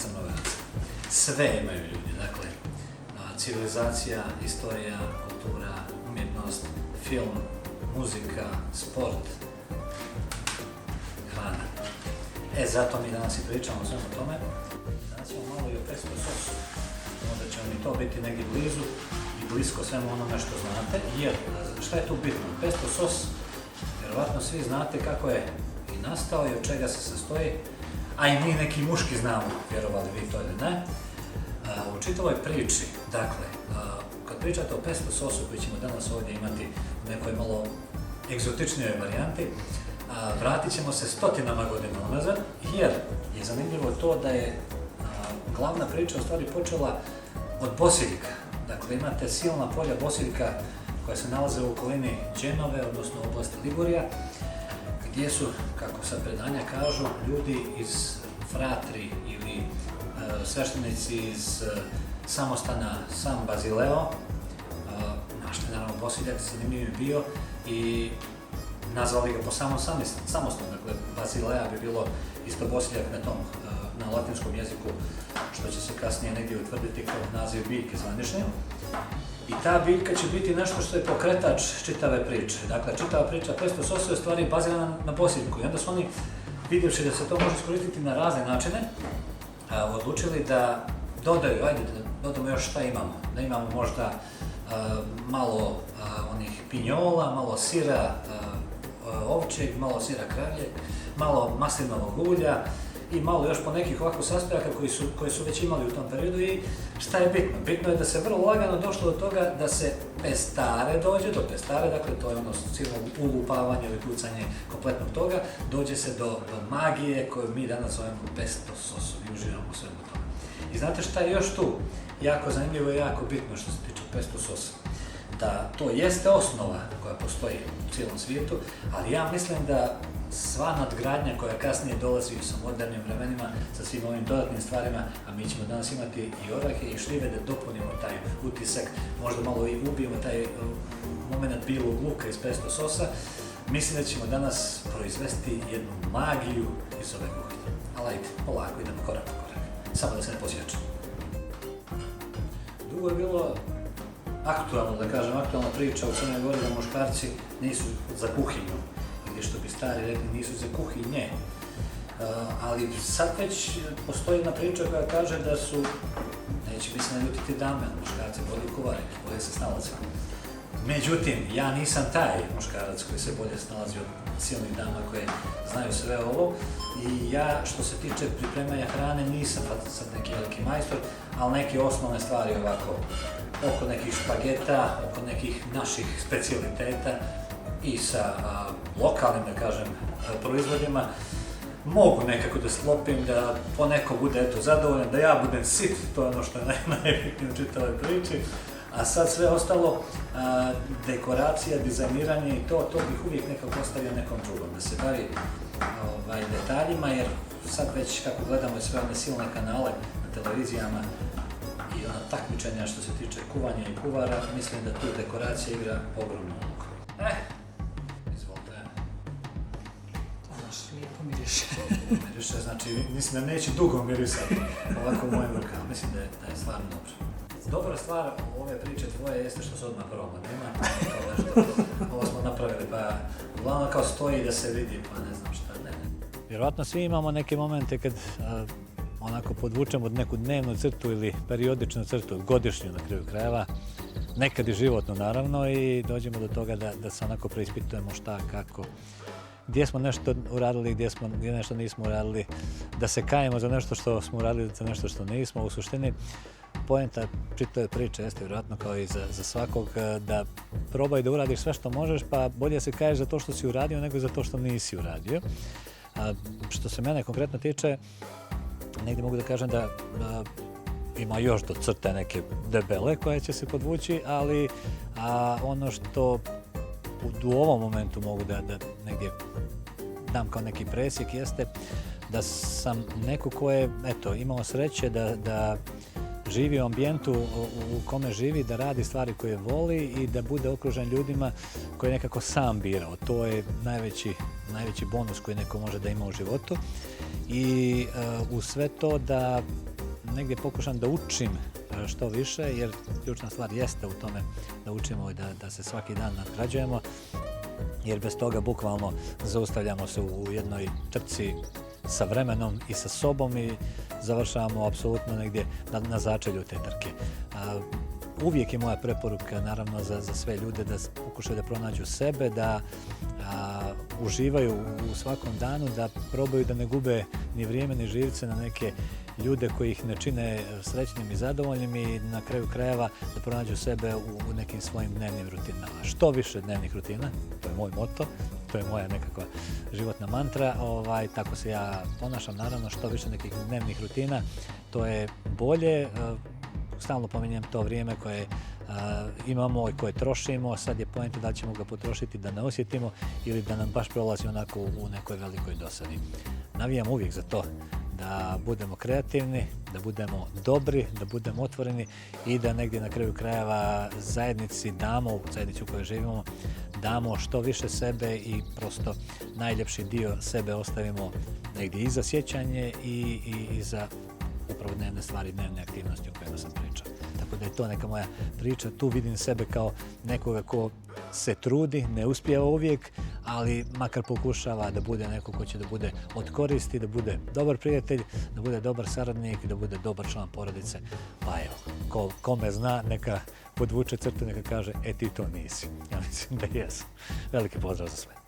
Crnogoraca. Sve imaju ljudi, dakle, civilizacija, istorija, kultura, umjetnost, film, muzika, sport, hrana. Zato mi danas i pričamo o svemu tome. Danas ćemo malo i o pesto sosu. Možda će mi to biti negdje blizu i blisko svemu onome što znate, jer šta je tu bitno? Pesto sos, vjerovatno svi znate kako je i nastao i od čega se sastoji, a i mi neki muški znamo, vjerovali vi to ili ne. U čitavoj priči, dakle, kad pričate o pesto sosu koji ćemo danas ovdje imati u nekoj malo egzotičnijoj varijanti, vratit ćemo se stotinama godina unazad, jer je zanimljivo to da je glavna priča u stvari počela od Bosiljka. Dakle, imate silna polja Bosiljka koja se nalaze u okolini Dženove, odnosno oblasti Ligurija, gdje su, kako sad predanja kažu, ljudi iz fratri ili sveštenici iz samostana San Bazileo, naš je naravno Bosiljak, zanimljiv je bio, i nazvali ga po samom samostanu, dakle Bazilea bi bilo isto Bosiljak na latinskom jeziku, što će se kasnije negdje utvrditi kao naziv biljke zvanične. I ta biljka će biti nešto što je pokretač čitave priče. Dakle, čitava priča pesto sosu je u stvari bazirana na Bosiljku. I onda su oni, vidjevši da se to može iskoristiti na razne načine, odlučili da dodaju, da dodamo još šta imamo. Da imamo možda malo onih pinjola, malo sira ovčjeg, malo sira kravljeg, malo maslinovog ulja i malo još po nekih ovako sastojaka koji su već imali u tom periodu. I šta je bitno? Bitno je da se vrlo lagano došlo do toga da se pestare dođe, do pestare, dakle to je ono silno ulupavanje ili kucanje kompletnog toga, dođe se do magije koju mi danas zovemo pesto sosu i uživamo u svemu tome. I znate šta je još tu? Jako zanimljivo i jako bitno što se tiče pesto sosa. Da to jeste osnova koja postoji u cijelom svijetu, ali ja mislim da sva nadgradnja koja kasnije dolazi sa modernim vremenima, sa svim ovim dodatnim stvarima, a mi ćemo danas imati i orahe i šljive da dopunimo taj utisak, možda malo i ubijemo taj moment bilog luka iz pesto sosa, mislim da ćemo danas proizvesti jednu magiju iz ove kuhinje. Ali ajde, polako idemo korak po korak, samo da se ne posjećamo. Dugo je bilo aktualno, da kažem, aktualna priča u Crnoj Gori da muškarci nisu za kuhinju, ili što bi stari rekli, nisu za kuhinje. Ali sad već postoji jedna priča koja kaže da su, neće mi se naljutiti dame, muškarci bolje kuvari, bolje se snalaze. Međutim, ja nisam taj muškarac koji se bolje snalazi od silnih dama koje znaju sve ovo, i ja, što se tiče pripremanja hrane, nisam sad neki veliki majstor, ali neke osnovne stvari ovako, oko nekih špageta, oko nekih naših specijaliteta i sa lokalnim, da kažem, proizvodima, mogu nekako da sklopim, da poneko bude zadovoljan, da ja budem sit, to je ono što je najbitnije u čitavoj priči. A sad sve ostalo, dekoracija, dizajniranje i to bih uvijek nekako ostavio nekom drugom, da se bavi detaljima, jer sad već kako gledamo sve one silne kanale na televizijama i ona takmičenja što se tiče kuvanja i kuvara, mislim da tu dekoracija igra ogromnu ulogu. Izvolite. Baš lijepo miriše. Miriše, znači mislim da neće dugo mirisati ovako u mojim rukama, mislim da je stvarno dobro. Dobra stvar ove priče tvoje jeste što se odmah proba, nema kao nešto, ovo smo napravili, pa uglavnom kao stoji da se vidi, pa ne znam šta, ne. Vjerovatno svi imamo neke momente kad onako podvučemo neku dnevnu crtu ili periodičnu crtu, godišnju na kraju krajeva, nekad i životno naravno, i dođemo do toga da se onako preispitujemo šta, kako, gdje smo nešto uradili, gdje nešto nismo uradili, da se kajemo za nešto što smo uradili, za nešto što nismo. U suštini, poenta čitave priče jeste vjerojatno kao i za svakog, da probaj da uradiš sve što možeš, pa bolje se kaješ za to što si uradio nego za to što nisi uradio. Što se mene konkretno tiče, negdje mogu da kažem da ima još do crte neke debele koje će se podvući, ali ono što u ovom momentu mogu da negdje dam kao neki presjek jeste da sam neko ko je imao sreće da živi u ambijentu u kome živi, da radi stvari koje voli i da bude okružen ljudima koje je nekako sam birao. To je najveći bonus koji neko može da ima u životu. I uz sve to da negdje pokušam da učim što više, jer ključna stvar jeste u tome da učimo i da se svaki dan nadgrađujemo, jer bez toga bukvalno zaustavljamo se u jednoj trci sa vremenom i sa sobom i završavamo apsolutno negdje na začelju te trke. Uvijek je moja preporuka, naravno, za sve ljude da pokušaju da pronađu sebe, da uživaju u svakom danu, da probaju da ne gube ni vrijeme ni živce na neke ljude koji ih ne čine srećnim i zadovoljnim i na kraju krajeva da pronađu sebe u nekim svojim dnevnim rutinama. Što više dnevnih rutina, to je moj moto, to je moja nekakva životna mantra, tako se ja ponašam, naravno, što više nekih dnevnih rutina, to je bolje. Stalno pominjem to vrijeme koje imamo i koje trošimo, sad je poenta da ćemo ga potrošiti da ne osjetimo ili da nam baš prolazi onako u nekoj velikoj dosadi. Navijam uvijek za to da budemo kreativni, da budemo dobri, da budemo otvoreni i da negdje na kraju krajeva zajednici damo, u zajednici u kojoj živimo, damo što više sebe i prosto najljepši dio sebe ostavimo negdje i za sjećanje i za upravo dnevne stvari, dnevne aktivnosti o kojima sam pričao. Tako da je to neka moja priča. Tu vidim sebe kao nekoga ko se trudi, ne uspijeva uvijek, ali makar pokušava da bude neko ko će da bude od koristi, da bude dobar prijatelj, da bude dobar saradnik, da bude dobar član porodice. Pa evo, ko me zna, neka podvuče crtu, neka kaže, ti to nisi. Ja mislim da jesam. Veliki pozdrav za sve.